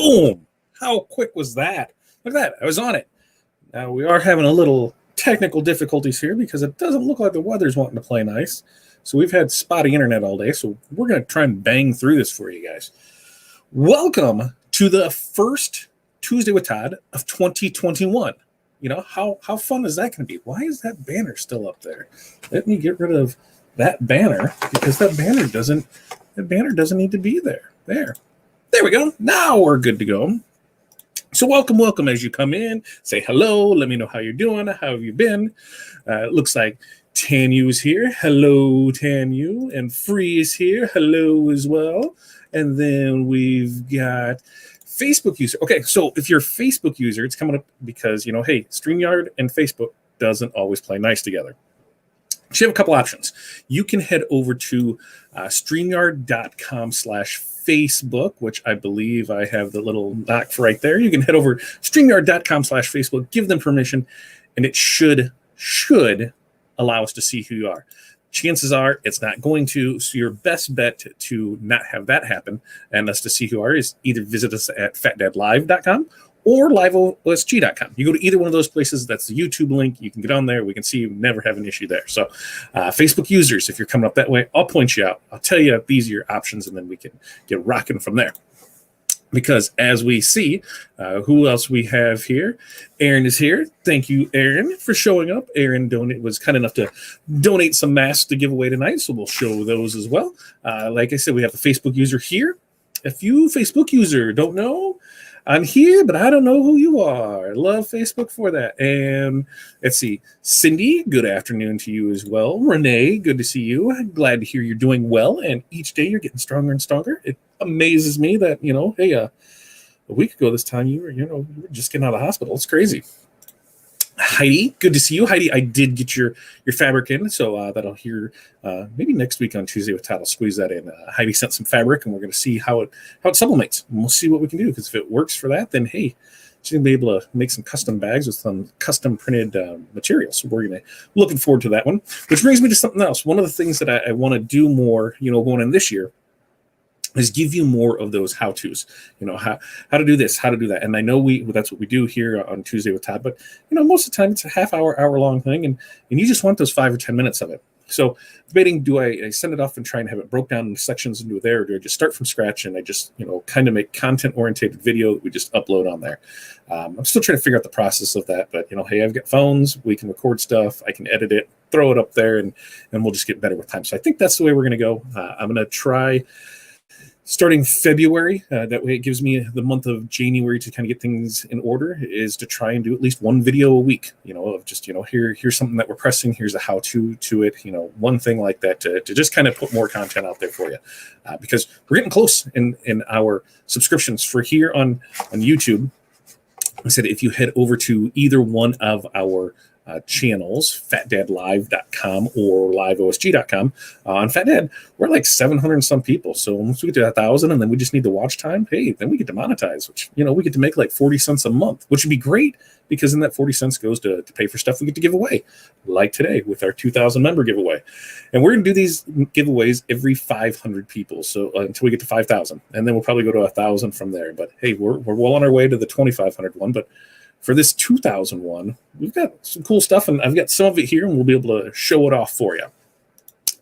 Boom! How quick was that? Look at that. I was on it. Now, we are having a little technical difficulties here because it doesn't look like the weather's wanting to play nice. So we've had spotty internet all day, so we're going to try and bang through this for you guys. Welcome to the first Tuesday with Todd of 2021. You know, how fun is that going to be? Why is that banner still up there? Let me get rid of that banner because that banner doesn't need to be there. There we go. Now we're good to go. So welcome as you come in. Say hello. Let me know how you're doing. How have you been? It looks like Tanyu here. Hello, Tanyu. And Free is here. Hello as well. And then we've got Facebook user. Okay, so if you're a Facebook user, it's coming up because, you know, hey, StreamYard and Facebook doesn't always play nice together. So you have a couple options. You can head over to StreamYard.com/Facebook, which I believe I have the little doc for right there. You can head over StreamYard.com/Facebook, give them permission, and it should allow us to see who you are. Chances are it's not going to, so your best bet to not have that happen and us to see who you are is either visit us at fatdadlive.com or liveosg.com. You go to either one of those places, that's the YouTube link. You can get on there. We can see you, never have an issue there. So Facebook users, if you're coming up that way, I'll point you out. I'll tell you these are your options, and then we can get rocking from there. Because as we see, who else we have here? Aaron is here. Thank you, Aaron, for showing up. Aaron was kind enough to donate some masks to give away tonight, so we'll show those as well. Like I said, we have a Facebook user here. If you Facebook user don't know, I'm here, but I don't know who you are. Love Facebook for that. And let's see, Cindy, good afternoon to you as well. Renee, good to see you. Glad to hear you're doing well, and each day you're getting stronger and stronger. It amazes me that, you know, hey, a week ago this time you were just getting out of the hospital. It's crazy. Heidi, good to see you. Heidi, I did get your fabric in, so that'll hear maybe next week on Tuesday with Todd. I'll squeeze that in. Heidi sent some fabric, and we're going to see how it sublimates. And we'll see what we can do, because if it works for that, then hey, she's going to be able to make some custom bags with some custom printed materials. So we're looking forward to that one. Which brings me to something else. One of the things that I want to do more, going in this year, is give you more of those how-tos, how to do this, how to do that. And I know that's what we do here on Tuesday with Todd, but most of the time it's a hour long thing, and you just want those 5 or 10 minutes of it. So debating, do I send it off and try and have it broke down into sections and do it there, or do I just start from scratch and I just, kind of make content-oriented video that we just upload on there? I'm still trying to figure out the process of that, but, hey, I've got phones, we can record stuff, I can edit it, throw it up there, and we'll just get better with time. So I think that's the way we're going to go. I'm going to try starting February, that way it gives me the month of January to kind of get things in order, is to try and do at least one video a week, of just, here's something that we're pressing, here's a how-to it, one thing like that to just kind of put more content out there for you. Because we're getting close in our subscriptions for here on YouTube. I said, if you head over to either one of our channels, fatdadlive.com or liveosg.com. On FatDad, we're like 700 and some people. So once we get to 1,000 and then we just need the watch time, hey, then we get to monetize, which, we get to make like 40 cents a month, which would be great, because then that 40 cents goes to pay for stuff we get to give away, like today with our 2,000 member giveaway. And we're going to do these giveaways every 500 people. So until we get to 5,000, and then we'll probably go to 1,000 from there. But hey, we're well on our way to the 2,500 one. But for this 2001, we've got some cool stuff, and I've got some of it here, and we'll be able to show it off for you.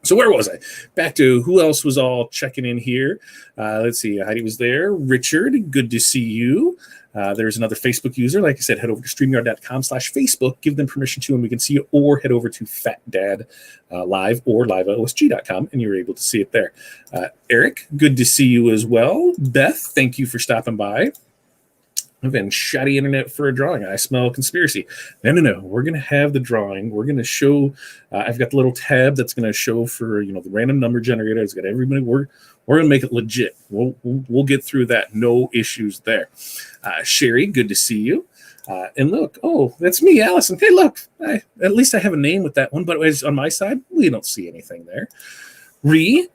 So where was I? Back to who else was all checking in here. Let's see. Heidi was there. Richard, good to see you. There's another Facebook user. Like I said, head over to StreamYard.com/Facebook. Give them permission to, and we can see it, or head over to FatDad Live or liveosg.com, and you're able to see it there. Eric, good to see you as well. Beth, thank you for stopping by. I've been shoddy internet for a drawing. I smell conspiracy. No. We're going to have the drawing. We're going to show. I've got the little tab that's going to show for, the random number generator. It's got everybody. We're going to make it legit. We'll get through that. No issues there. Sherry, good to see you. And look, that's me, Allison. Hey, look, at least I have a name with that one. But on my side, we don't see anything there.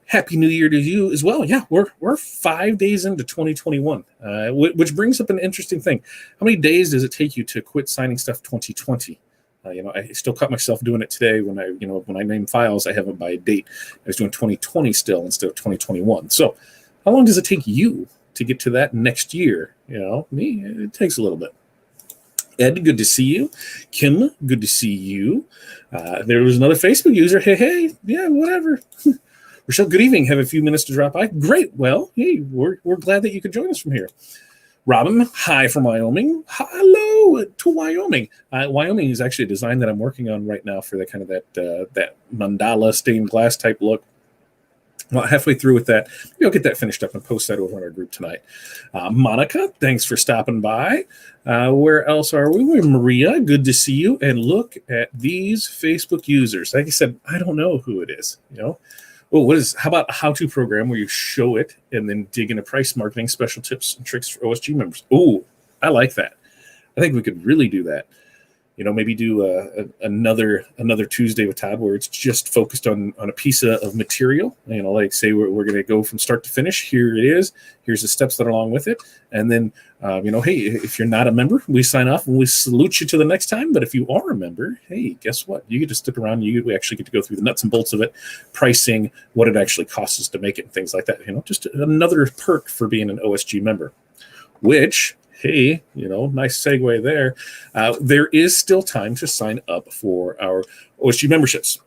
Happy New Year to you as well. Yeah, we're 5 days into 2021, which brings up an interesting thing. How many days does it take you to quit signing stuff 2020? I still caught myself doing it today when I name files, I have them by a date. I was doing 2020 still instead of 2021. So how long does it take you to get to that next year. Me, it takes a little bit. Ed, good to see you. Kim, good to see you. There was another Facebook user. Hey, yeah, whatever. Rochelle, good evening. Have a few minutes to drop by. Great. Well, hey, we're glad that you could join us from here. Robin, hi from Wyoming. Hello to Wyoming. Wyoming is actually a design that I'm working on right now for that kind of that mandala stained glass type look. Well, halfway through with that, you'll get that finished up and post that over on our group tonight. Monica, thanks for stopping by. Where else are we? We're Maria, good to see you. And look at these Facebook users. Like I said, I don't know who it is. Oh, how about a how-to program where you show it and then dig into price marketing, special tips and tricks for OSG members? Oh, I like that. I think we could really do that. Maybe do another Tuesday with Todd where it's just focused on a piece of material. Like say we're going to go from start to finish. Here it is. Here's the steps that are along with it. And then, hey, if you're not a member, we sign off and we salute you to the next time. But if you are a member, hey, guess what? You get to stick around. We actually get to go through the nuts and bolts of it, pricing, what it actually costs us to make it, and things like that. Just another perk for being an OSG member, which... Hey, nice segue there. There is still time to sign up for our OSG memberships.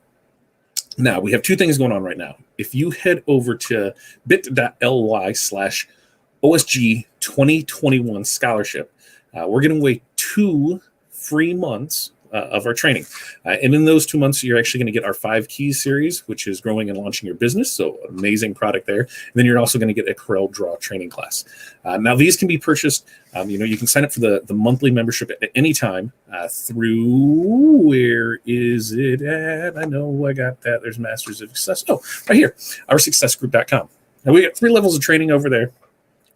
Now, we have two things going on right now. If you head over to bit.ly/OSG 2021 scholarship, we're giving away 2 free months of our training. And in those 2 months, you're actually going to get our 5 Keys series, which is growing and launching your business. So amazing product there. And then you're also going to get a Corel Draw training class. Now, these can be purchased. You can sign up for the monthly membership at any time through, where is it at? I know I got that. There's Masters of Success. Oh, right here, oursuccessgroup.com. Now, we got 3 levels of training over there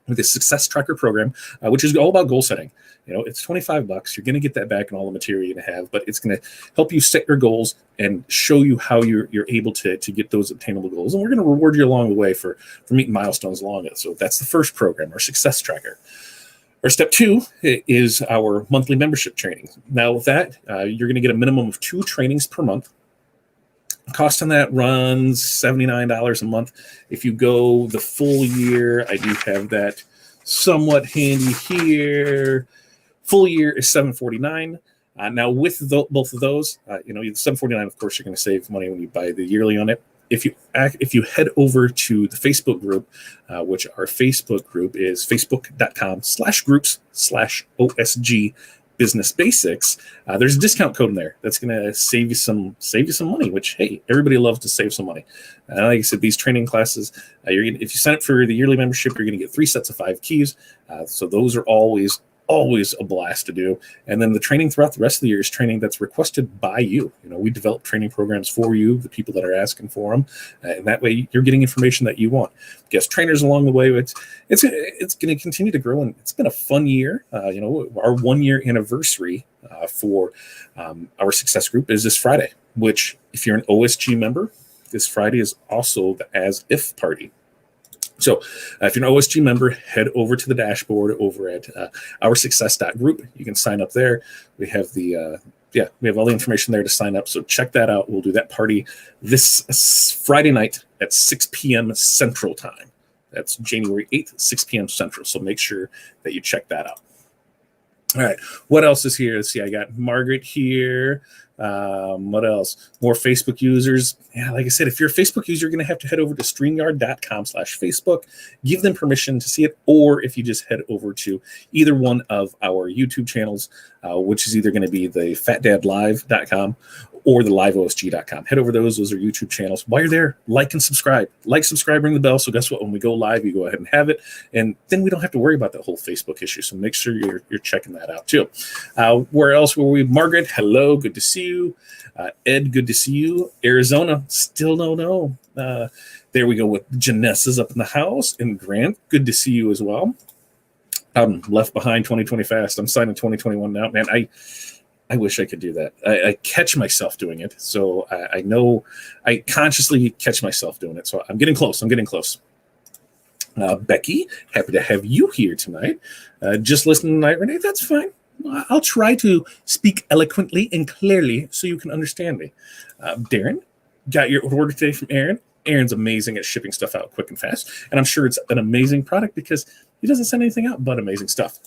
with a success tracker program, which is all about goal setting. It's $25. You're going to get that back and all the material you're going to have, but it's going to help you set your goals and show you how you're able to get those obtainable goals. And we're going to reward you along the way for meeting milestones along it. So that's the first program, our success tracker. Our step 2 is our monthly membership training. Now with that, you're going to get a minimum of 2 trainings per month. Cost on that runs $79 a month. If you go the full year, I do have that somewhat handy here. Full year is $749. Now with both of those, the $749, of course, you're going to save money when you buy the yearly on it. If you head over to the Facebook group, which our Facebook group is facebook.com/groups/OSG Business Basics, there's a discount code in there that's going to save you some money, which, hey, everybody loves to save some money. Like I said, these training classes, if you sign up for the yearly membership, you're going to get 3 sets of 5 keys. So those are always a blast to do. And then the training throughout the rest of the year is training that's requested by you. We develop training programs for you, the people that are asking for them, and that way you're getting information that you want. Guest trainers along the way. It's going to continue to grow, and it's been a fun year. Our 1-year anniversary for our success group is this Friday, which if you're an OSG member, this Friday is also the As If party. So if you're an OSG member, head over to the dashboard over at oursuccess.group. You can sign up there. We have we have all the information there to sign up. So check that out. We'll do that party this Friday night at 6 p.m. Central Time. That's January 8th, 6 p.m. Central. So make sure that you check that out. All right. What else is here? Let's see. I got Margaret here. What else? More Facebook users. Yeah, like I said, if you're a Facebook user, you're going to have to head over to StreamYard.com/Facebook, give them permission to see it, or if you just head over to either one of our YouTube channels, which is either going to be the FatDadLive.com or the LiveOSG.com. Head over those are YouTube channels. While you're there, like and subscribe. Like, subscribe, ring the bell. So guess what? When we go live, you go ahead and have it, and then we don't have to worry about that whole Facebook issue. So make sure you're checking that out too. Where else were we? Margaret, hello, good to see you. Ed, good to see you. Arizona, still don't know. There we go with Janessa's up in the house. And Grant, good to see you as well. I'm left behind 2020 fast. I'm signing 2021 now. Man, I wish I could do that. I catch myself doing it. So I know I consciously catch myself doing it. So I'm getting close. Becky, happy to have you here tonight. Just listening tonight, Renee, that's fine. I'll try to speak eloquently and clearly so you can understand me. Darren, got your order today from Aaron. Aaron's amazing at shipping stuff out quick and fast, and I'm sure it's an amazing product because he doesn't send anything out but amazing stuff.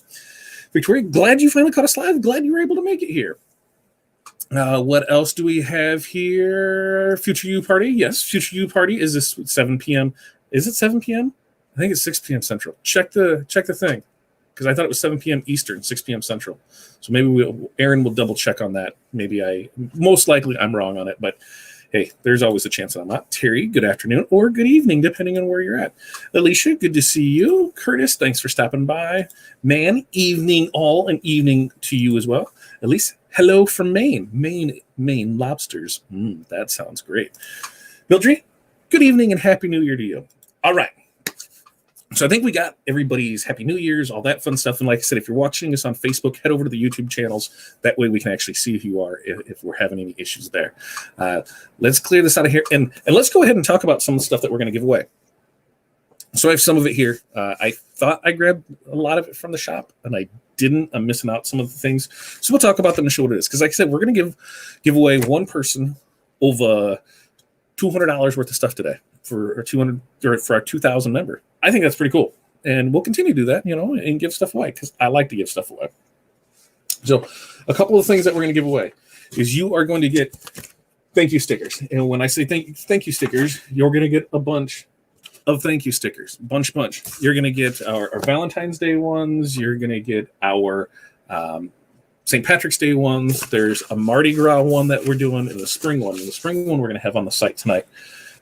Victoria, glad you finally caught us live. Glad you were able to make it here. What else do we have here? Future You Party. Yes, Future You Party is this 7 p.m. Is it 7 p.m.? I think it's 6 p.m. Central. Check the thing, because I thought it was 7 p.m. Eastern, 6 p.m. Central. So maybe Aaron will double check on that. Most likely I'm wrong on it, but hey, there's always a chance that I'm not. Terry, good afternoon or good evening, depending on where you're at. Alicia, good to see you. Curtis, thanks for stopping by. Man, evening all, and evening to you as well. Elise, hello from Maine. Maine lobsters. That sounds great. Mildred, good evening and Happy New Year to you. All right. So I think we got everybody's Happy New Year's, all that fun stuff. And like I said, if you're watching us on Facebook, head over to the YouTube channels. That way we can actually see who you are if we're having any issues there. Let's clear this out of here. And let's go ahead and talk about some of the stuff that we're going to give away. So I have some of it here. I thought I grabbed a lot of it from the shop, and I didn't. I'm missing out some of the things. So we'll talk about them and show what it is. Because like I said, we're going to give away one person over $200 worth of stuff today for our 2,000 member. I think that's pretty cool. And we'll continue to do that, and give stuff away because I like to give stuff away. So a couple of things that we're going to give away is you are going to get thank you stickers. And when I say thank you stickers, you're going to get a bunch of thank you stickers. Bunch. You're going to get our Valentine's Day ones. You're going to get our St. Patrick's Day ones. There's a Mardi Gras one that we're doing and the spring one. And the spring one we're going to have on the site tonight.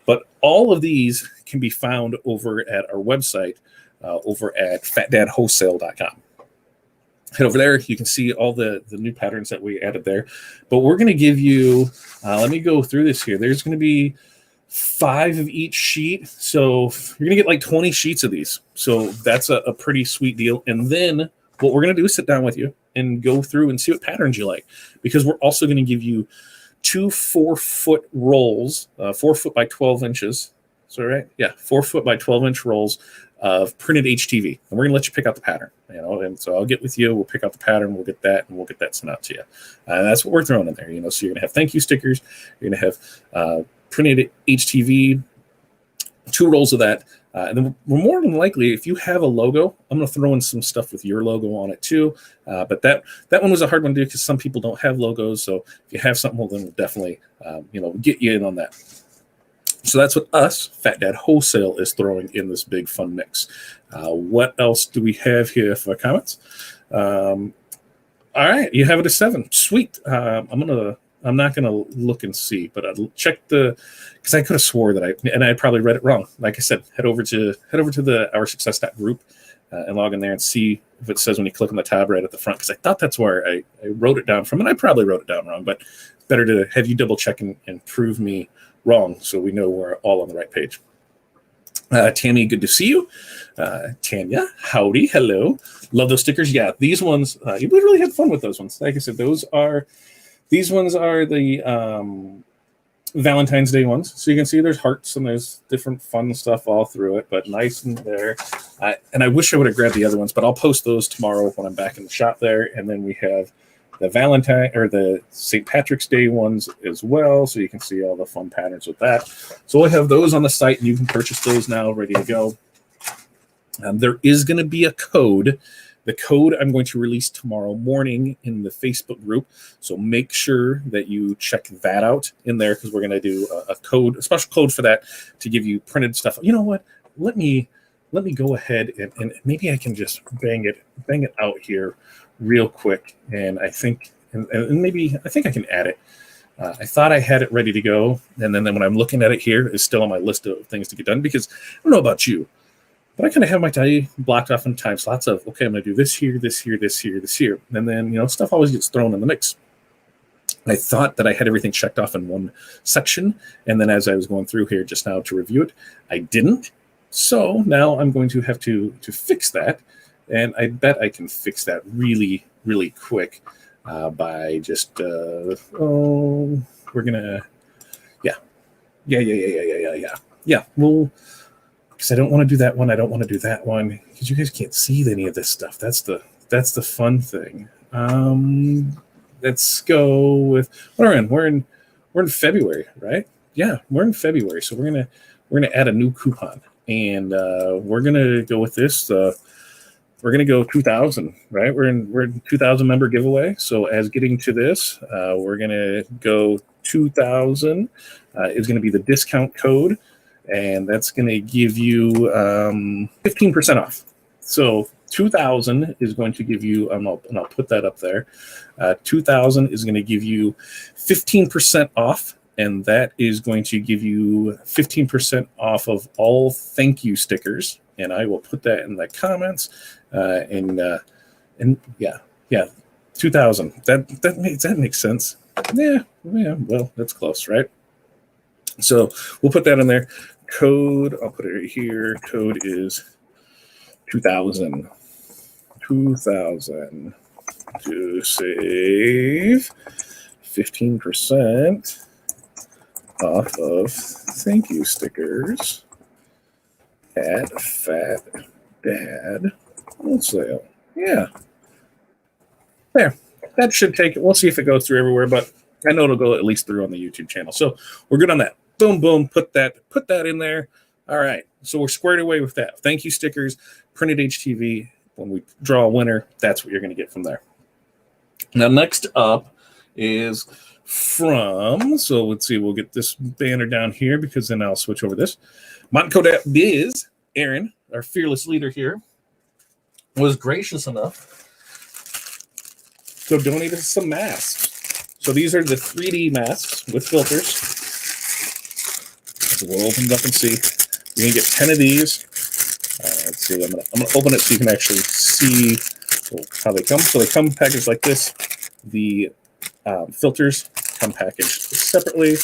But all of these can be found over at our website, over at fatdadwholesale.com. Head over there. You can see all the new patterns that we added there. But we're going to give you, let me go through this here. There's going to be 5 of each sheet. So you're going to get like 20 sheets of these. So that's a pretty sweet deal. And then what we're going to do is sit down with you and go through and see what patterns you like. Because we're also going to give you 2 4-foot rolls, 4 foot by 12 inches. So, right? Yeah, 4 foot by 12 inch rolls of printed HTV. And we're going to let you pick out the pattern, and so I'll get with you. We'll pick out the pattern. We'll get that, and we'll get that sent out to you. And that's what we're throwing in there, So you're going to have thank you stickers. You're going to have printed HTV, 2 rolls of that. And then we're more than likely, if you have a logo, I'm going to throw in some stuff with your logo on it too. But that one was a hard one to do because some people don't have logos. So if you have something, well, then we'll definitely, get you in on that. So that's what us, Fat Dad Wholesale, is throwing in this big fun mix. What else do we have here for comments? All right, you have it at 7. Sweet. I'm not gonna look and see, but I'll check because I could have swore that I probably read it wrong. Like I said, head over to the Our Success group and log in there and see if it says when you click on the tab right at the front. Because I thought that's where I wrote it down from, and I probably wrote it down wrong. But better to have you double check and prove me wrong, so we know we're all on the right page. Tammy, good to see you. Tanya, howdy, hello. Love those stickers. Yeah, these ones, we really had fun with those ones. Like I said, these ones are the Valentine's Day ones. So you can see there's hearts and there's different fun stuff all through it, but nice and there. And I wish I would have grabbed the other ones, but I'll post those tomorrow when I'm back in the shop there. And then we have the Valentine or the St. Patrick's Day ones as well. So you can see all the fun patterns with that. So we'll have those on the site and you can purchase those now ready to go. There is going to be a code. The code I'm going to release tomorrow morning in the Facebook group. So make sure that you check that out in there because we're going to do a special code for that to give you printed stuff. You know what? Let me go ahead and maybe I can just bang it out here real quick. And I think, and maybe I think I can add it. I thought I had it ready to go. And then when I'm looking at it here, it's still on my list of things to get done because I don't know about you, but I kind of have my day blocked off in time slots of, okay, I'm going to do this here, this here, this here, this here. And then, stuff always gets thrown in the mix. I thought that I had everything checked off in one section. And then as I was going through here just now to review it, I didn't. So now I'm going to have to fix that. And I bet I can fix that really, really quick by just, we're going to, yeah. Well, because I don't want to do that one. I don't want to do that one because you guys can't see any of this stuff. That's the fun thing. Let's go with what are we in? We're in February, right? Yeah, we're in February. So we're we're going to add a new coupon, and we're going to go with this. We're going to go 2,000, right? We're in 2,000 member giveaway. So as getting to this, we're going to go 2,000 is going to be the discount code, and that's going to give you 15% off. So 2,000 is going to give you, and I'll put that up there. 2,000 is going to give you 15% off, and that is going to give you 15% off of all thank you stickers. And I will put that in the comments. And yeah, 2,000. That makes sense. Yeah. Well, that's close, right? So we'll put that in there. Code, I'll put it right here. Code is 2,000. 2,000 to save 15% off of thank you stickers at Fat Dad Wholesale. Yeah. There. That should take it. We'll see if it goes through everywhere, but I know it'll go at least through on the YouTube channel. So we're good on that. Boom, boom. Put that in there. All right. So we're squared away with that. Thank you stickers, printed HTV. When we draw a winner, that's what you're going to get from there. Now, next up is from, so let's see, we'll get this banner down here because then I'll switch over this. Montco.biz, Aaron, our fearless leader here, was gracious enough to donate us some masks. So these are the 3D masks with filters. So we'll open it up and see. You can get 10 of these. Let's see. I'm gonna open it so you can actually see how they come. So they come packaged like this. The filters come packaged separately.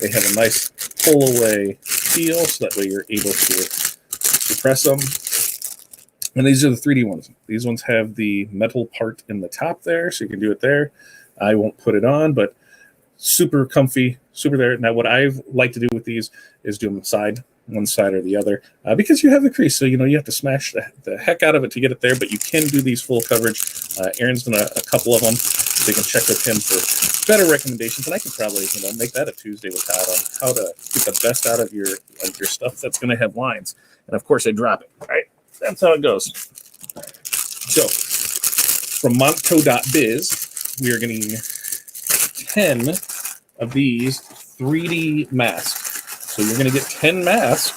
They have a nice pull-away feel, so that way you're able to press them. And these are the 3D ones. These ones have the metal part in the top there, so you can do it there. I won't put it on, but super comfy, super there. Now, what I like to do with these is do them one side or the other, because you have the crease, so you have to smash the heck out of it to get it there, but you can do these full coverage. Aaron's done a couple of them, so you can check with him for better recommendations, and I could probably make that a Tuesday with Todd on how to get the best out of your stuff that's going to have lines. And of course, I drop it, right? That's how it goes. So from Montco.biz, we are getting 10 of these 3D masks. So you're going to get 10 masks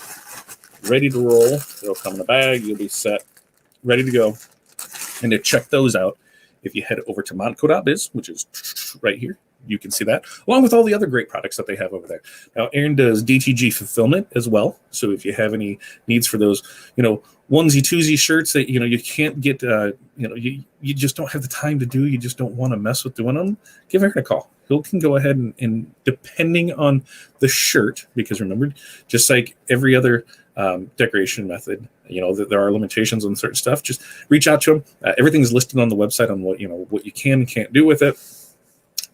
ready to roll. They'll come in a bag. You'll be set, ready to go. And to check those out, if you head over to Montco.biz, which is right here, you can see that, along with all the other great products that they have over there. Now, Aaron does DTG fulfillment as well. So if you have any needs for those, onesie twosie shirts that you can't get, you just don't have the time to do, you just don't want to mess with doing them, give Aaron a call. He can go ahead and depending on the shirt, because remember, just like every other decoration method, there are limitations on certain stuff. Just reach out to him. Everything's listed on the website on what you can and can't do with it.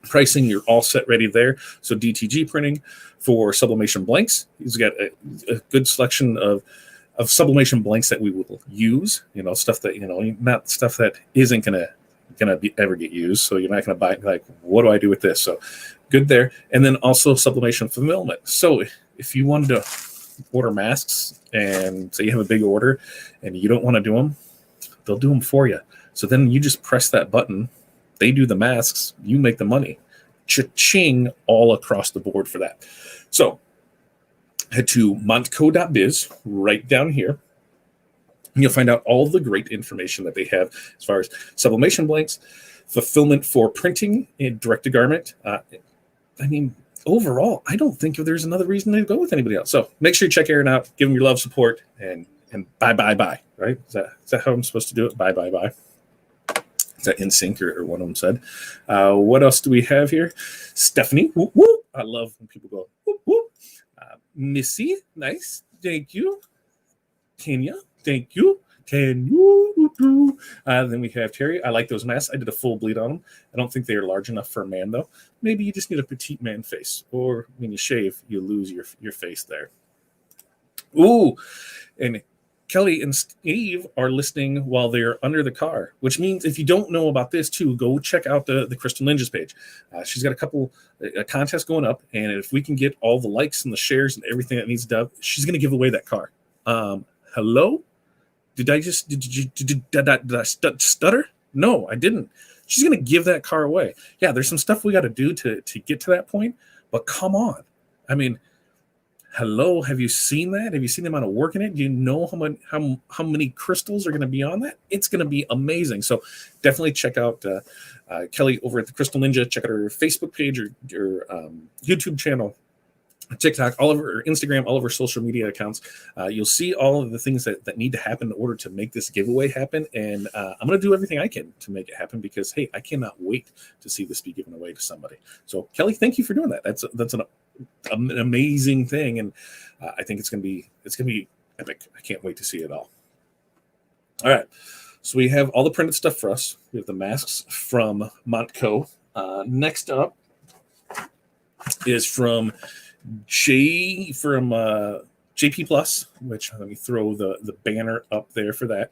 Pricing, you're all set ready there. So DTG printing for sublimation blanks. He's got a good selection of sublimation blanks that we will use. Stuff that not stuff that isn't gonna ever get used. So you're not gonna buy like, what do I do with this? So good there. And then also sublimation fulfillment. So if you wanted to order masks and say you have a big order and you don't want to do them, they'll do them for you. So then you just press that button. They do the masks, you make the money. Cha-ching all across the board for that. So head to montco.biz right down here, and you'll find out all the great information that they have as far as sublimation blanks, fulfillment for printing and direct-to-garment. Overall, I don't think there's another reason to go with anybody else. So make sure you check Aaron out, give him your love, support, and bye, right? Is that how I'm supposed to do it? Bye. Is that in sync or one of them said? What else do we have here? Stephanie, whoop, whoop. I love when people go, whoop, whoop. Missy, nice. Thank you. Kenya, thank you. Can you do? Then we have Terry. I like those masks. I did a full bleed on them. I don't think they are large enough for a man, though. Maybe you just need a petite man face. Or when you shave, you lose your face there. Ooh, and Kelly and Steve are listening while they're under the car, which means if you don't know about this too, go check out the Crystal Ninjas page. She's got a contest going up, and if we can get all the likes and the shares and everything that needs done, she's going to give away that car. Hello? Did I stutter? No, I didn't. She's going to give that car away. Yeah, there's some stuff we got to do to get to that point, but come on. I mean, hello, have you seen that? Have you seen the amount of work in it? Do you know how many crystals are going to be on that? It's going to be amazing. So definitely check out Kelly over at the Crystal Ninja. Check out her Facebook page or YouTube channel, TikTok, all of her Instagram, all of her social media accounts. You'll see all of the things that need to happen in order to make this giveaway happen. And I'm going to do everything I can to make it happen because, hey, I cannot wait to see this be given away to somebody. So Kelly, thank you for doing that. That's an amazing thing. And I think it's going to be epic. I can't wait to see it all. All right. So we have all the printed stuff for us. We have the masks from Montco. Next up is from JP Plus, which let me throw the banner up there for that.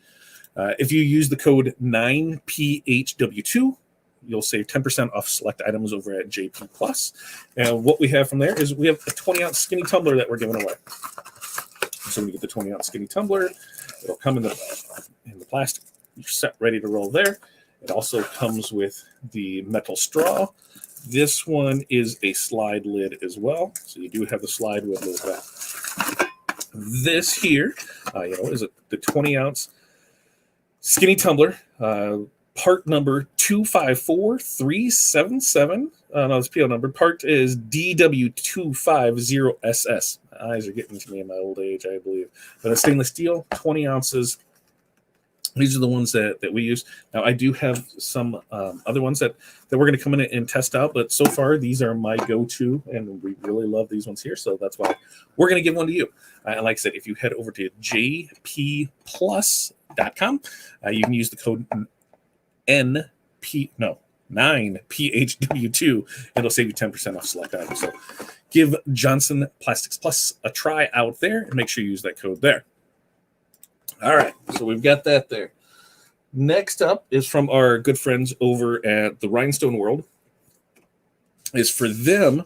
If you use the code 9PHW2, you'll save 10% off select items over at JP Plus. And what we have from there is we have a 20-ounce skinny tumbler that we're giving away. So when you get the 20-ounce skinny tumbler, it'll come in the plastic. You're set, ready to roll there. It also comes with the metal straw. This one is a slide lid as well. So you do have the slide lid with that. This here, is the 20-ounce skinny tumbler, part number 254377. No, it's PO number. Part is DW250SS. My eyes are getting to me in my old age, I believe. But it's stainless steel, 20 ounces. These are the ones that we use. Now, I do have some other ones that we're going to come in and test out, but so far, these are my go-to, and we really love these ones here, so that's why we're going to give one to you. And like I said, if you head over to jpplus.com, you can use the code 9PHW2. It'll save you 10% off select items. So give Johnson Plastics Plus a try out there, and make sure you use that code there. All right, so we've got that there. Next up is from our good friends over at the Rhinestone World. Is for them,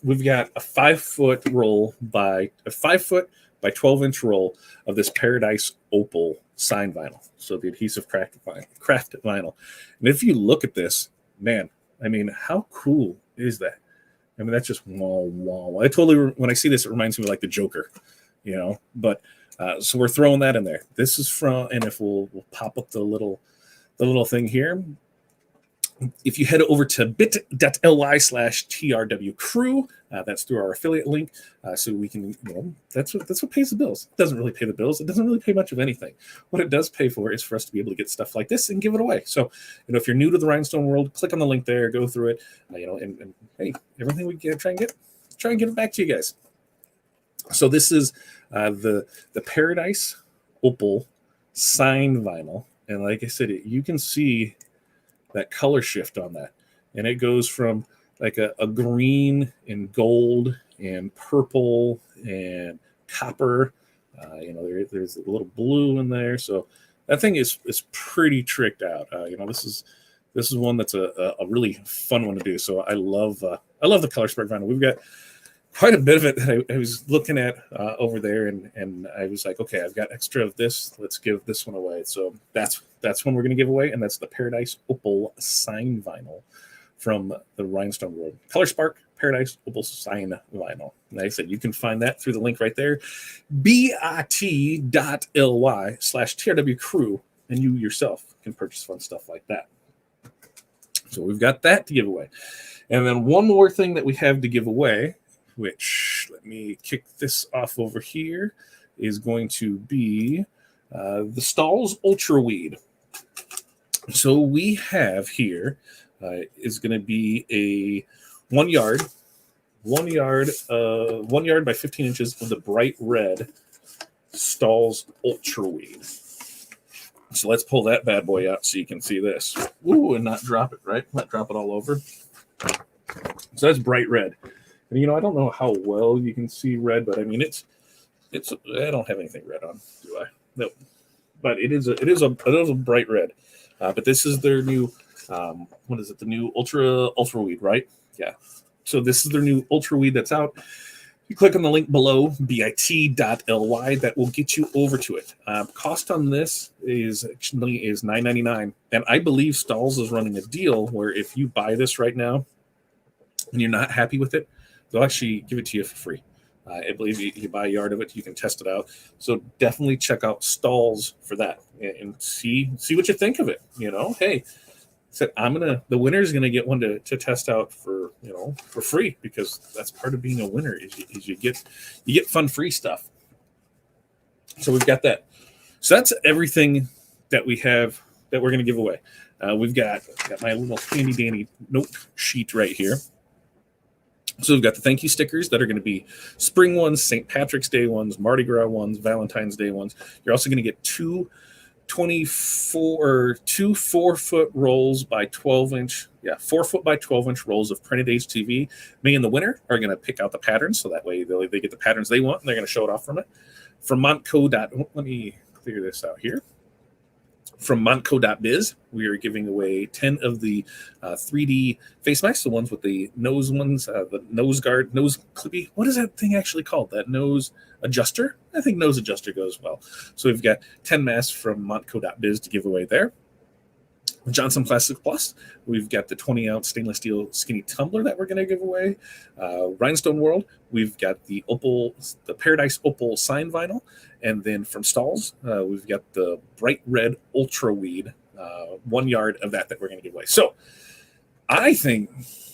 we've got a 5-foot roll by 12-inch roll of this Paradise Opal sign vinyl. So the adhesive craft vinyl. And if you look at this, man, I mean, how cool is that? I mean, that's just wow. I totally, when I see this, it reminds me of like the Joker, but. So we're throwing that in there. This is from, and if we'll pop up the little thing here. If you head over to bit.ly/TRW crew, that's through our affiliate link. So we can, that's what pays the bills. It doesn't really pay the bills. It doesn't really pay much of anything. What it does pay for is for us to be able to get stuff like this and give it away. So, if you're new to the Rhinestone World, click on the link there, go through it, and hey, everything we get, try and give it back to you guys. So this is the Paradise Opal sign vinyl, and like I said, you can see that color shift on that, and it goes from like a green and gold and purple and copper. There's a little blue in there, so that thing is pretty tricked out. This is one that's a really fun one to do. So I love the color spark vinyl. We've got quite a bit of it that I was looking at over there, and I was like, okay, I've got extra of this. Let's give this one away. So that's one we're going to give away, and that's the Paradise Opal sign vinyl from the Rhinestone World. Color Spark Paradise Opal sign vinyl. Like I said, you can find that through the link right there, bit.ly/TRW crew, and you yourself can purchase fun stuff like that. So we've got that to give away. And then one more thing that we have to give away, which, let me kick this off over here, is going to be the Stahls Ultra Weed. So we have here is going to be a 1 yard by 15 inches of the bright red Stahls Ultra Weed. So let's pull that bad boy out so you can see this. Ooh, and not drop it, right? Not drop it all over. So that's bright red. And, I don't know how well you can see red, but I mean, it's I don't have anything red on, do I? No, but it is a bright red. But this is their new, what is it? The new ultra weed, right? Yeah. So this is their new ultra weed that's out. You click on the link below, bit.ly, that will get you over to it. Cost on this is $9.99, and I believe Stalls is running a deal where if you buy this right now and you're not happy with it, they'll actually give it to you for free. I believe you buy a yard of it, you can test it out. So definitely check out Stalls for that and see what you think of it. Hey, said the winner's gonna get one to test out for free, because that's part of being a winner is you get fun free stuff. So we've got that. So that's everything that we have that we're gonna give away. We've got my little handy dandy note sheet right here. So we've got the thank you stickers that are going to be spring ones, St. Patrick's Day ones, Mardi Gras ones, Valentine's Day ones. You're also going to get two 4-foot rolls by 12-inch, 4-foot by 12-inch rolls of printed HTV. Me and the winner are going to pick out the patterns, so that way they get the patterns they want, and they're going to show it off from it. From Montco. Let me clear this out here. From Montco.biz, we are giving away 10 of the 3D face masks, the ones with the nose ones, the nose guard, nose clippy. What is that thing actually called? That nose adjuster? I think nose adjuster goes well. So we've got 10 masks from Montco.biz to give away there. Johnson Plastic Plus, we've got the 20-ounce stainless steel skinny tumbler that we're going to give away. Rhinestone World, we've got the Paradise Opal sign vinyl. And then from Stalls, we've got the bright red ultra weed, 1 yard of that we're going to give away. So I think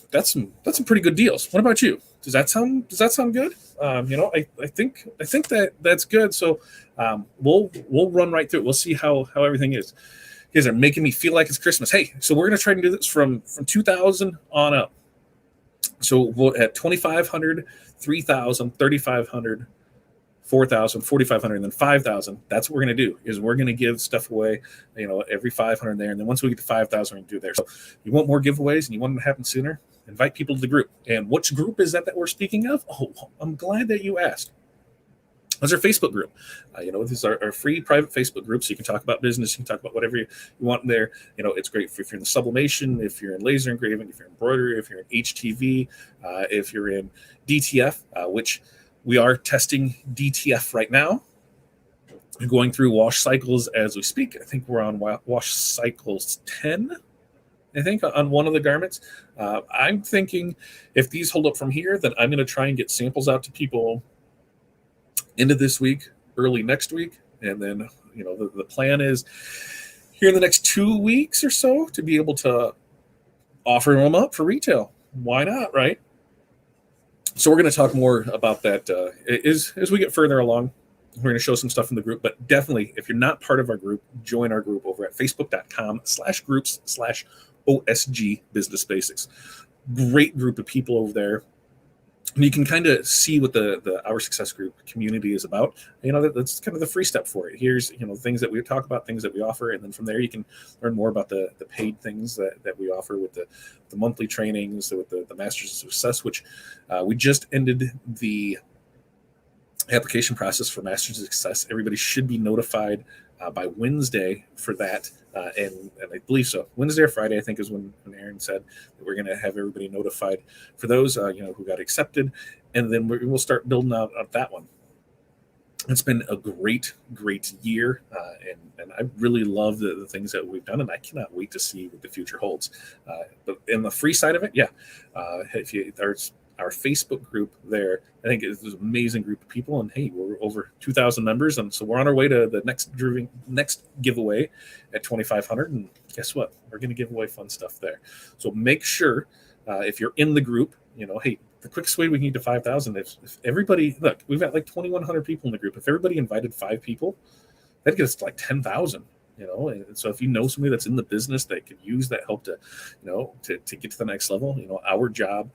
that's some pretty good deals. What about you? Does that sound good? I think that's good. So we'll run right through it. We'll see how everything is. You guys are making me feel like it's Christmas. Hey, so we're going to try and do this from 2,000 on up. So we'll at 2,500, 3,000, 3,500, 4,000, 4,500, and then 5,000. That's what we're going to do. Is we're going to give stuff away, every 500 there, and then once we get to 5,000, we're going to do there. So you want more giveaways and you want them to happen sooner? Invite people to the group. And which group is that we're speaking of? Oh, I'm glad that you asked. That's our Facebook group. This is our free private Facebook group, so you can talk about business, you can talk about whatever you want in there. It's great if you're in the sublimation, if you're in laser engraving, if you're in embroidery, if you're in HTV, if you're in DTF, which we are testing DTF right now. We're going through wash cycles as we speak. I think we're on wash cycles 10, I think, on one of the garments. I'm thinking if these hold up from here, then I'm going to try and get samples out to people into this week, early next week. And then, the plan is here in the next 2 weeks or so to be able to offer them up for retail. Why not, right? So we're going to talk more about that as we get further along. We're going to show some stuff in the group, but definitely, if you're not part of our group, join our group over at facebook.com/groups/OSG Business Basics. Great group of people over there. And you can kind of see what the Our Success Group community is about. That's kind of the free step for it. Here's, things that we talk about, things that we offer. And then from there, you can learn more about the paid things that we offer with the monthly trainings, with the Masters of Success, which we just ended the application process for Masters of Success. Everybody should be notified by Wednesday for that. And I believe so. Wednesday or Friday, I think, is when Aaron said that we're going to have everybody notified for those, who got accepted. And then we'll start building out that one. It's been a great year. And I really love the things that we've done. And I cannot wait to see what the future holds. But in the free side of it, there's our Facebook group there. I think it's an amazing group of people, and hey, we're over 2,000 members, and so we're on our way to the next giveaway at 2,500. And guess what? We're going to give away fun stuff there. So make sure if you're in the group, hey, the quickest way we can get to 5,000. If everybody, look, we've got like 2,100 people in the group. If everybody invited 5 people, that gets to like 10,000. And so if you know somebody that's in the business that could use that help to get to the next level, our job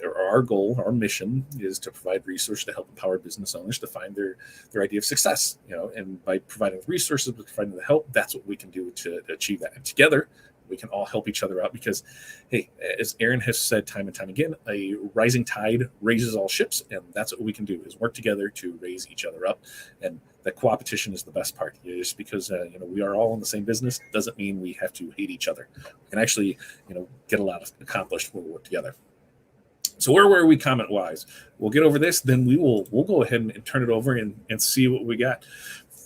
or our goal, our mission is to provide resources to help empower business owners to find their idea of success, and by providing the resources, providing the help, that's what we can do to achieve that. And together we can all help each other out because, hey, as Aaron has said time and time again, a rising tide raises all ships, and that's what we can do is work together to raise each other up. And the co-opetition is the best part. Just because we are all in the same business doesn't mean we have to hate each other. We can actually get a lot accomplished when we work together. So where were we comment wise? We'll get over this, then we'll go ahead and turn it over and see what we got.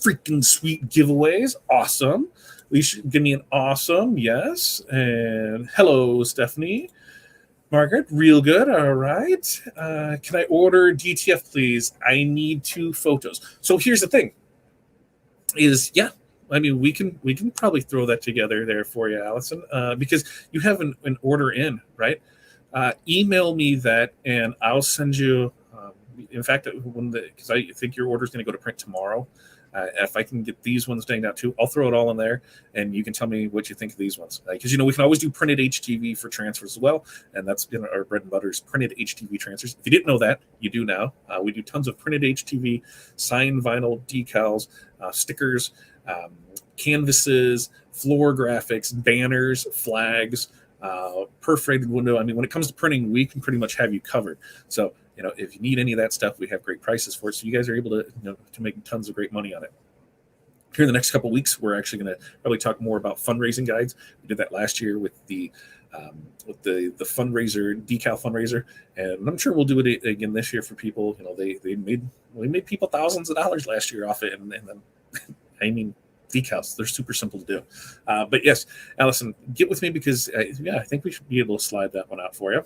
Freaking sweet giveaways. Awesome. Alicia, give me an awesome. Yes. And hello, Stephanie. Margaret, real good. All right. Can I order DTF, please? I need 2 photos. So here's the thing is, yeah, I mean, we can probably throw that together there for you, Allison, because you have an order in, right? Email me that and I'll send you. In fact, because I think your order is going to go to print tomorrow. If I can get these ones danged out too, I'll throw it all in there, and you can tell me what you think of these ones. Because we can always do printed HTV for transfers as well, and that's our bread and butter is printed HTV transfers. If you didn't know that, you do now. We do tons of printed HTV, signed vinyl decals, stickers, canvases, floor graphics, banners, flags, perforated window. I mean, when it comes to printing, we can pretty much have you covered. So if you need any of that stuff, we have great prices for it. So you guys are able to make tons of great money on it. Here in the next couple of weeks, we're actually going to probably talk more about fundraising guides. We did that last year with the fundraiser, decal fundraiser, and I'm sure we'll do it again this year for people. We made people thousands of dollars last year off it, and then I mean, decals, they're super simple to do. But yes, Allison, get with me because I think we should be able to slide that one out for you.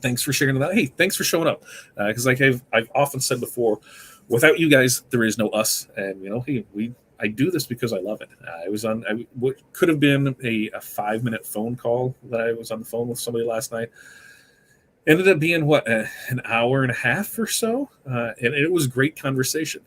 Thanks for sharing that. Hey, thanks for showing up. Because like I've often said before, without you guys, there is no us. And hey, I do this because I love it. I was on what could have been a 5-minute phone call that I was on the phone with somebody last night. Ended up being an hour and a half or so, and it was great conversation.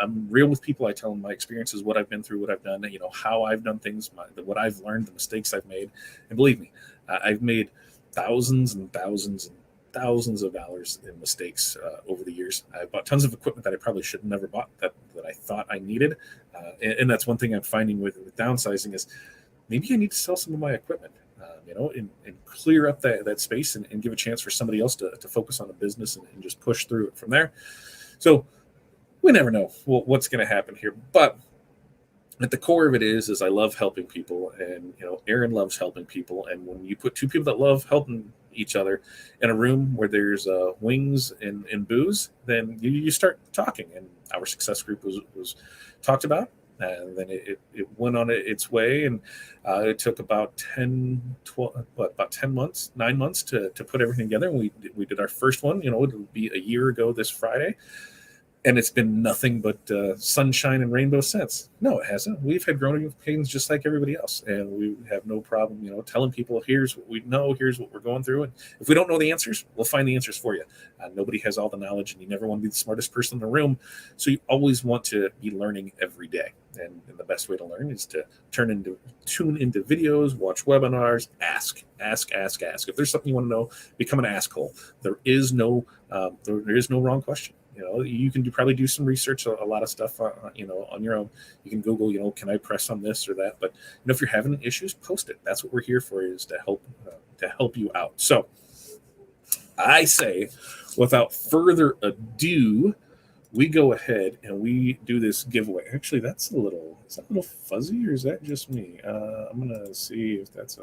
I'm real with people. I tell them my experiences, what I've been through, what I've done, how I've done things, what I've learned, the mistakes I've made, and believe me, I've made thousands and thousands and thousands of dollars in mistakes over the years. I bought tons of equipment that I probably should have never bought that I thought I needed, and that's one thing I'm finding with downsizing is maybe I need to sell some of my equipment. And clear up that space and give a chance for somebody else to focus on the business and just push through it from there. So we never know what's going to happen here. But at the core of it is I love helping people. And, Aaron loves helping people. And when you put 2 people that love helping each other in a room where there's wings and booze, then you start talking. And our success group was talked about. And then it went on its way, and it took about 9 months to put everything together. And we did our first one. It'll be a year ago this Friday, and it's been nothing but sunshine and rainbow since. No, it hasn't. We've had growing pains just like everybody else, and we have no problem, telling people, here's what we know, here's what we're going through, and if we don't know the answers, we'll find the answers for you. Nobody has all the knowledge, and you never want to be the smartest person in the room, so you always want to be learning every day. And the best way to learn is to tune into videos, watch webinars, ask. If there's something you want to know, become an asshole. There is no wrong question. You can probably do some research, a lot of stuff, on your own. You can Google, can I press on this or that? But if you're having issues, post it. That's what we're here for, is to help you out. So I say, without further ado, we go ahead and we do this giveaway. Actually, is that a little fuzzy, or is that just me? I'm gonna see if that's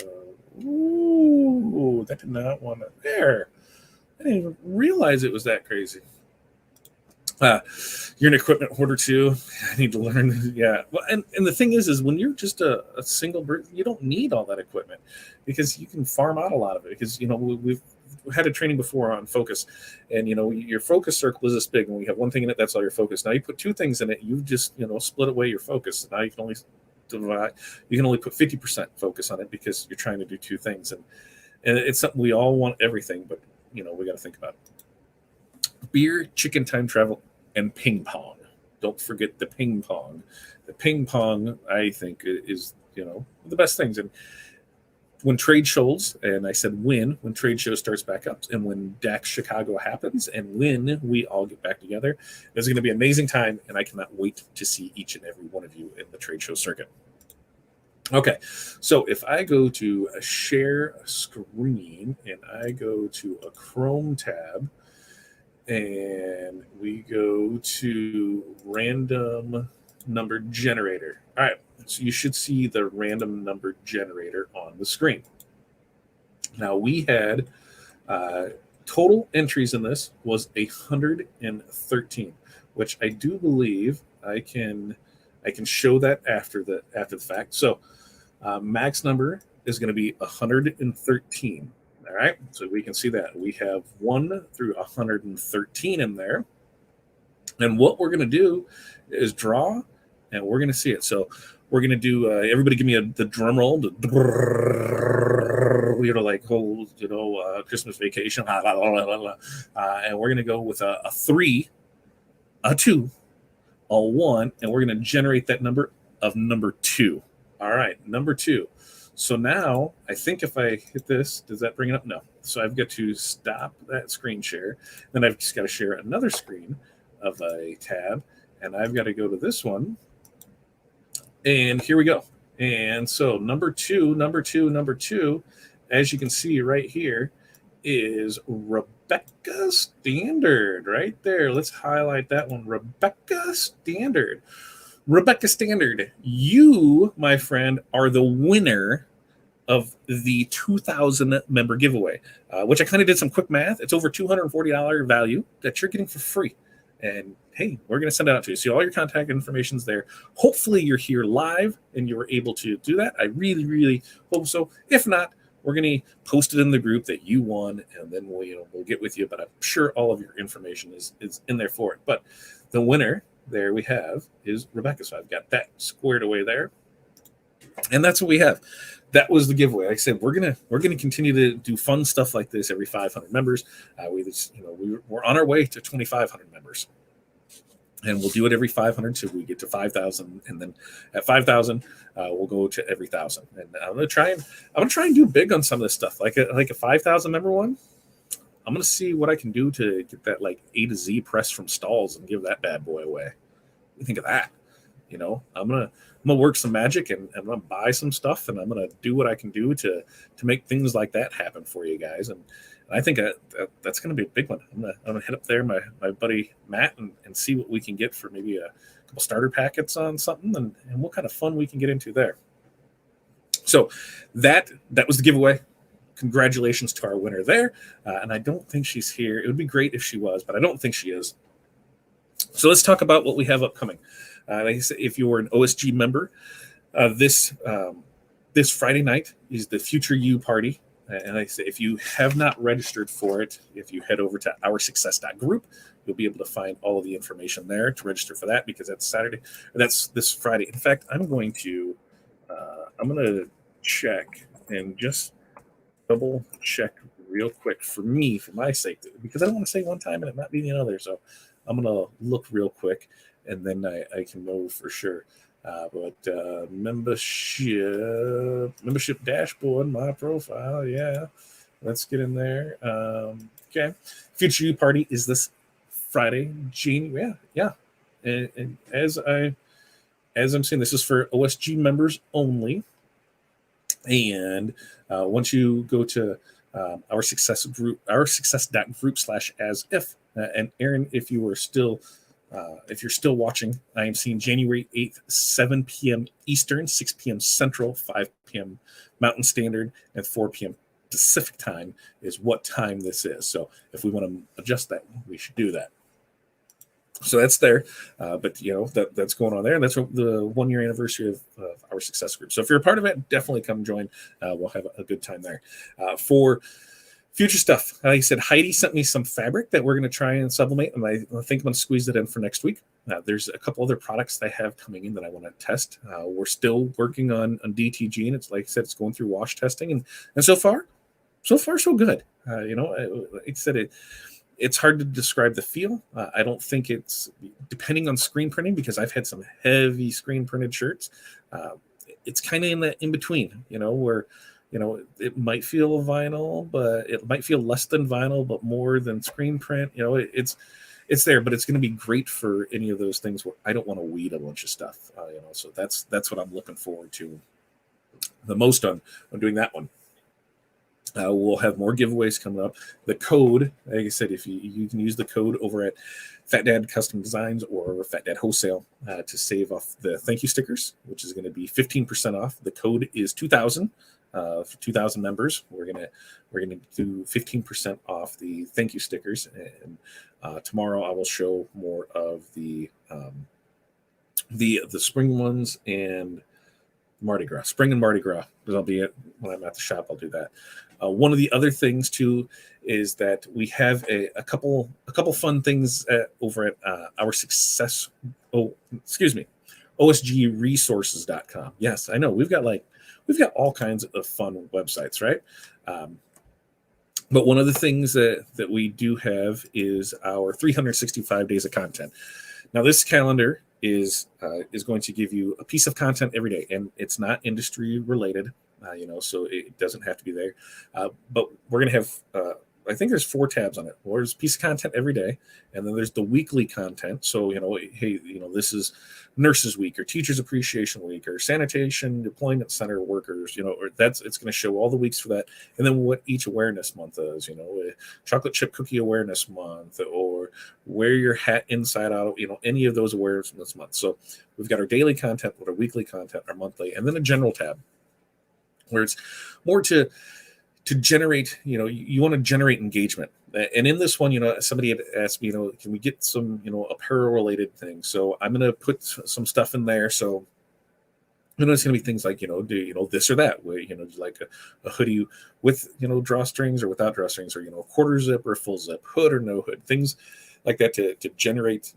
ooh, that did not want to there. I didn't even realize it was that crazy. You're an equipment hoarder too. I need to learn. Yeah. Well, and the thing is when you're just a single bird, you don't need all that equipment because you can farm out a lot of it. Because we've had a training before on focus, and your focus circle is this big, and we have one thing in it, that's all your focus. Now you put 2 things in it, you just split away your focus. Now you can only put 50% focus on it because you're trying to do 2 things, and it's something we all want everything, but we got to think about it. Beer, chicken, time travel, and ping pong. Don't forget the ping pong. The ping pong, I think, is the best things. And when trade shows, and I said when trade show starts back up, and when DAX Chicago happens, and when we all get back together, it's going to be an amazing time, and I cannot wait to see each and every one of you in the trade show circuit. Okay, so if I go to a share screen and I go to a Chrome tab and we go to random number generator. All right, so you should see the random number generator on the screen. Now we had uh, total entries in this was 113, which I do believe I can show that after the fact. So max number is going to be 113. All right, so we can see that we have 1 through 113 in there. And what we're going to do is draw, and we're going to see it. So we're going to do. Everybody, give me the drum roll. Like whole, Christmas vacation. And we're going to go with a 3, a 2, a 1, and we're going to generate that number of number 2. All right, number 2. So now I think if I hit this, does that bring it up? No. So I've got to stop that screen share. Then I've just got to share another screen of a tab, and I've got to go to this one. And here we go. And so number two, as you can see right here, is Rebecca Standard right there. Let's highlight that one. Rebecca Standard. Rebecca Standard, you, my friend, are the winner of the 2,000 member giveaway, which I kind of did some quick math. It's over $240 value that you're getting for free. And hey, we're going to send it out to you. See, all your contact information is there. Hopefully you're here live and you were able to do that. I really, really hope so. If not, we're going to post it in the group that you won, and then we'll get with you. But I'm sure all of your information is in there for it. But the winner, there we have, is Rebecca. So I've got that squared away there. And that's what we have. That was the giveaway. Like I said, we're gonna continue to do fun stuff like this every 500 members. We're on our way to 2,500 members, and we'll do it every 500 till we get to 5,000, and then at 5,000, we'll go to every 1,000. And I'm gonna try and do big on some of this stuff, like a 5,000 member one. I'm gonna see what I can do to get that like A to Z press from stalls and give that bad boy away. What do you think of that? I'm gonna work some magic, and I'm gonna buy some stuff, and I'm gonna do what I can do to make things like that happen for you guys. And I think that's gonna be a big one. I'm gonna hit up there my buddy Matt and see what we can get for maybe a couple starter packets on something, and what kind of fun we can get into there. So that was the giveaway. Congratulations to our winner there. And I don't think she's here. It would be great if she was, but I don't think she is. So let's talk about what we have upcoming. Like I said, if you're an OSG member, this Friday night is the Future You party. And like I say, if you have not registered for it, if you head over to oursuccess.group, you'll be able to find all of the information there to register for that, because that's that's this Friday. In fact, I'm going to check and just double check real quick for my sake, because I don't want to say one time and it not be the other. So I'm going to look real quick, and then I can know for sure. But membership dashboard, my profile, yeah. Let's get in there. Okay. Future You party is this Friday, January. Yeah. And as I'm saying, this is for OSG members only. And once you go to our success.group /as if, and Aaron, if you're still watching, I am seeing January 8th, 7 p.m. Eastern, 6 p.m. Central, 5 p.m. Mountain Standard, and 4 p.m. Pacific time is what time this is. So if we want to adjust that, we should do that. So that's there, but that's going on there, and that's the 1 year anniversary of our success group. So if you're a part of it, definitely come join. We'll have a good time there. For future stuff, like I said, Heidi sent me some fabric that we're going to try and sublimate, and I think I'm going to squeeze it in for next week. There's a couple other products that I have coming in that I want to test. We're still working on DTG, and it's like I said, it's going through wash testing, and so far so good. Like I said, it's hard to describe the feel. I don't think it's, depending on screen printing, because I've had some heavy screen printed shirts. It's kind of in that in between, where, it might feel vinyl, but it might feel less than vinyl, but more than screen print. It's there, but it's going to be great for any of those things where I don't want to weed a bunch of stuff. So that's what I'm looking forward to the most on doing that one. We'll have more giveaways coming up. The code, like I said, if you can use the code over at Fat Dad Custom Designs or Fat Dad Wholesale to save off the thank you stickers, which is going to be 15% off. The code is 2000 for 2,000 members. We're gonna do 15% off the thank you stickers, and tomorrow I will show more of the spring ones and Mardi Gras, spring and Mardi Gras. Because I'll be when I'm at the shop, I'll do that. One of the other things too is that we have a couple fun things over at our success. OSGresources.com. Yes, I know we've got all kinds of fun websites, right? But one of the things that we do have is our 365 days of content. Now, this calendar is going to give you a piece of content every day, and it's not industry related, so it doesn't have to be there. But we're going to have, I think there's 4 tabs on it. There's a piece of content every day, and then there's the weekly content. So, hey, this is Nurses Week or Teachers Appreciation Week or Sanitation Deployment Center Workers, it's going to show all the weeks for that. And then what each awareness month is, Chocolate Chip Cookie Awareness Month or Wear Your Hat Inside Out, any of those awareness months. So we've got our daily content, our weekly content, our monthly, and then a general tab where it's more to generate, you want to generate engagement. And in this one, somebody had asked me, can we get some, apparel related things? So I'm going to put some stuff in there. So, it's going to be things like, do this or that, where, like a hoodie with, drawstrings or without drawstrings, or, quarter zip or full zip, hood or no hood, things like that to generate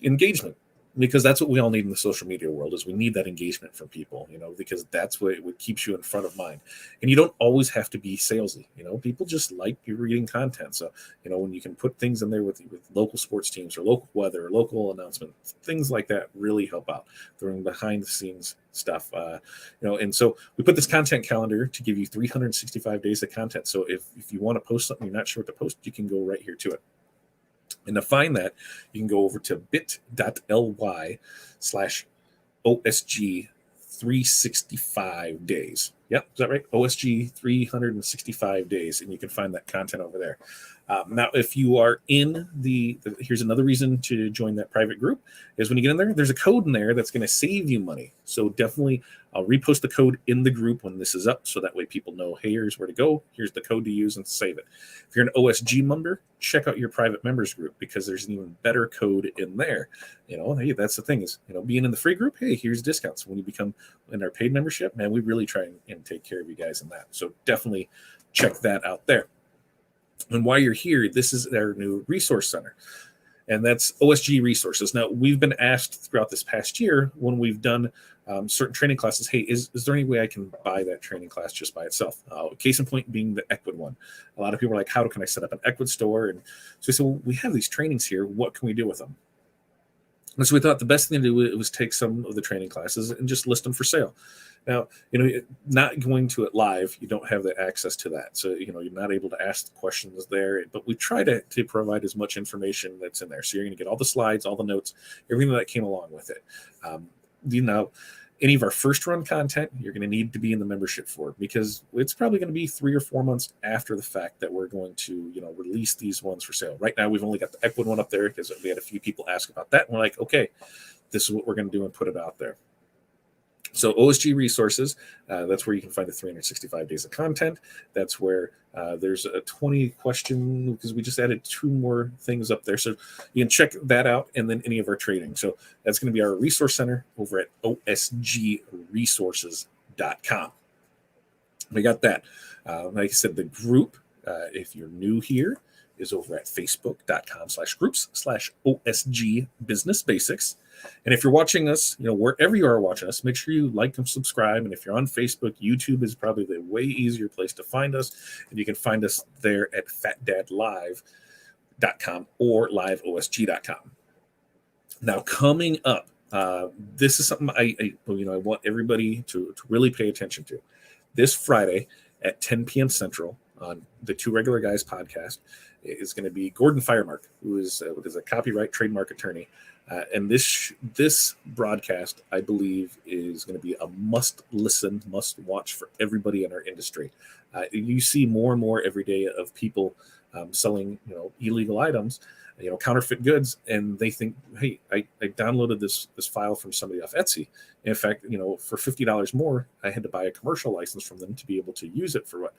engagement. Because that's what we all need in the social media world, is we need that engagement from people, because that's what keeps you in front of mind. And you don't always have to be salesy. People just like you reading content. So, when you can put things in there with local sports teams or local weather or local announcements, things like that really help out. Throwing behind the scenes stuff, and so we put this content calendar to give you 365 days of content. So if you want to post something, you're not sure what to post, you can go right here to it. And to find that, you can go over to bit.ly/OSG 365 days. Yep, is that right? OSG 365 days, and you can find that content over there. Now, if you are in here's another reason to join that private group, is when you get in there, there's a code in there that's going to save you money. So definitely, I'll repost the code in the group when this is up, so that way people know, hey, here's where to go, here's the code to use, and save it. If you're an OSG member, check out your private members group, because there's an even better code in there. Hey, that's the thing is, being in the free group, hey, here's discounts. When you become in our paid membership, man, we really try and take care of you guys in that. So definitely check that out there. And while you're here, this is our new resource center, and that's OSG Resources. Now, we've been asked throughout this past year, when we've done certain training classes, hey, is there any way I can buy that training class just by itself? Case in point being the Equid one. A lot of people are like, how can I set up an Equid store? And so we said, well, we have these trainings here. What can we do with them? And so we thought the best thing to do was take some of the training classes and just list them for sale. Now, not going to it live, you don't have the access to that. So, you're not able to ask the questions there, but we try to provide as much information that's in there. So you're going to get all the slides, all the notes, everything that came along with it. Any of our first run content, you're going to need to be in the membership for, because it's probably going to be 3 or 4 months after the fact that we're going to, release these ones for sale. Right now, we've only got the Equid one up there because we had a few people ask about that. And we're like, okay, this is what we're going to do and put it out there. So OSG Resources, that's where you can find the 365 days of content. That's where there's a 20 question, because we just added 2 more things up there. So you can check that out, and then any of our trading. So that's going to be our resource center over at osgresources.com. We got that. Like I said, the group, if you're new here, is over at facebook.com/groups/OSG Business Basics. And if you're watching us, wherever you are watching us, make sure you like and subscribe. And if you're on Facebook, YouTube is probably the way easier place to find us. And you can find us there at fatdadlive.com or liveosg.com. Now, coming up, this is something I want everybody to really pay attention to. This Friday at 10 p.m. Central, on the Two Regular Guys podcast is going to be Gordon Firemark, who is a copyright trademark attorney. And this broadcast, I believe, is going to be a must listen, must watch for everybody in our industry. You see more and more every day of people selling, illegal items, counterfeit goods, and they think, hey, I downloaded this file from somebody off Etsy. In fact, for $50 more, I had to buy a commercial license from them to be able to use it for what?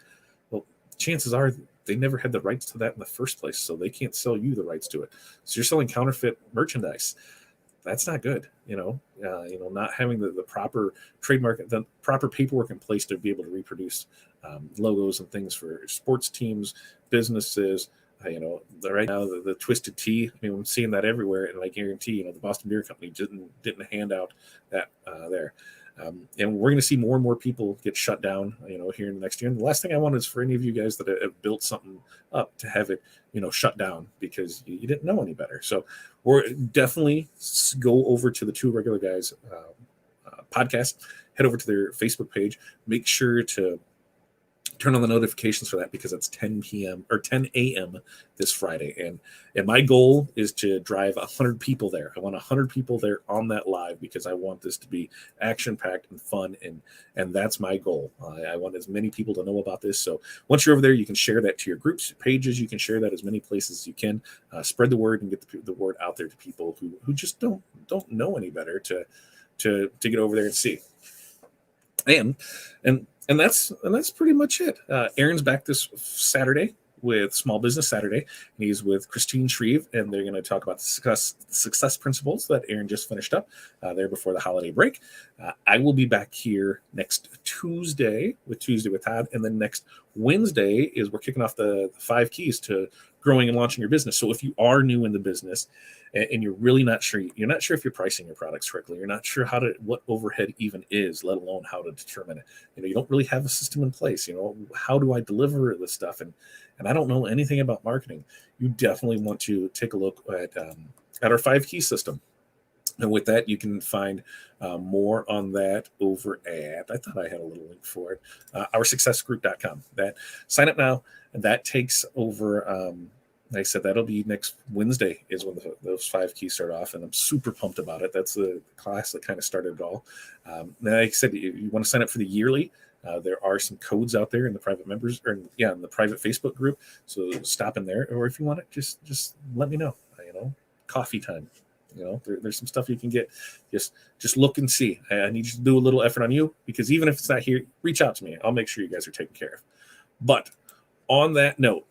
Well, chances are they never had the rights to that in the first place, so they can't sell you the rights to it. So you're selling counterfeit merchandise. That's not good, not having the proper trademark, the proper paperwork in place to be able to reproduce logos and things for sports teams, businesses. Right now the Twisted Tea. I'm seeing that everywhere, and I guarantee, the Boston Beer Company didn't hand out that there. And we're going to see more and more people get shut down, here in the next year. And the last thing I want is for any of you guys that have built something up to have it, shut down because you didn't know any better. So we're definitely go over to the Two Regular Guys podcast, head over to their Facebook page, make sure to turn on the notifications for that because it's 10 p.m. or 10 a.m. this Friday. And my goal is to drive 100 people there. I want 100 people there on that live because I want this to be action-packed and fun. And that's my goal. I want as many people to know about this. So once you're over there, you can share that to your groups, pages. You can share that as many places as you can. Spread the word and get the word out there to people who just don't know any better to get over there and see. And that's pretty much it. Aaron's back this Saturday with Small Business Saturday. He's with Christine Shreve, and they're going to talk about the success principles that Aaron just finished up there before the holiday break. I will be back here next Tuesday with Todd, and then next Wednesday is we're kicking off the 5 keys to growing and launching your business. So if you are new in the business and you're really not sure if you're pricing your products correctly, you're not sure what overhead even is, let alone how to determine it. You don't really have a system in place. How do I deliver this stuff? And I don't know anything about marketing. You definitely want to take a look at our 5 key system. And with that, you can find more on that over at, I thought I had a little link for it, OurSuccessGroup.com. That sign up now, and that takes over. Like I said, that'll be next Wednesday is when those 5 keys start off, and I'm super pumped about it. That's the class that kind of started it all. Like I said, you want to sign up for the yearly. There are some codes out there in the private members, in the private Facebook group. So stop in there, or if you want it, just let me know. Coffee time. There's some stuff you can get. Just look and see. I need you to do a little effort on you, because even if it's not here, reach out to me. I'll make sure you guys are taken care of. But on that note,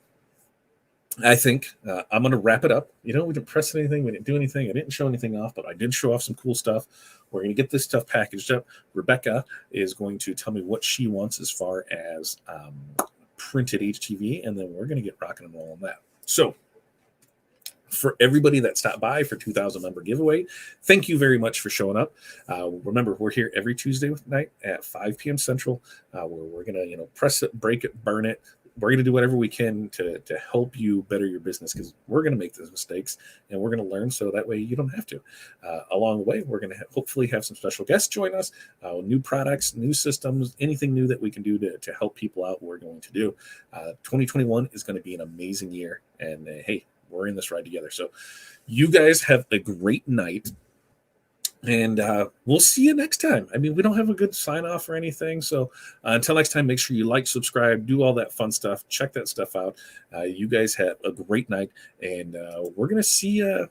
I think I'm going to wrap it up. We didn't press anything. We didn't do anything. I didn't show anything off, but I did show off some cool stuff. We're going to get this stuff packaged up. Rebecca is going to tell me what she wants as far as printed HTV, and then we're going to get rocking and rolling on that. So for everybody that stopped by for 2,000 member giveaway, thank you very much for showing up. Remember, we're here every Tuesday night at 5 p.m. Central, where we're going to press it, break it, burn it. We're going to do whatever we can to help you better your business, because we're going to make those mistakes and we're going to learn, so that way you don't have to. Along the way, we're going to hopefully have some special guests join us, new products, new systems, anything new that we can do to help people out, we're going to do. 2021 is going to be an amazing year, and hey, we're in this ride together. So you guys have a great night. And we'll see you next time. We don't have a good sign off or anything. So until next time, make sure you like, subscribe, do all that fun stuff. Check that stuff out. You guys have a great night. And we're going to see you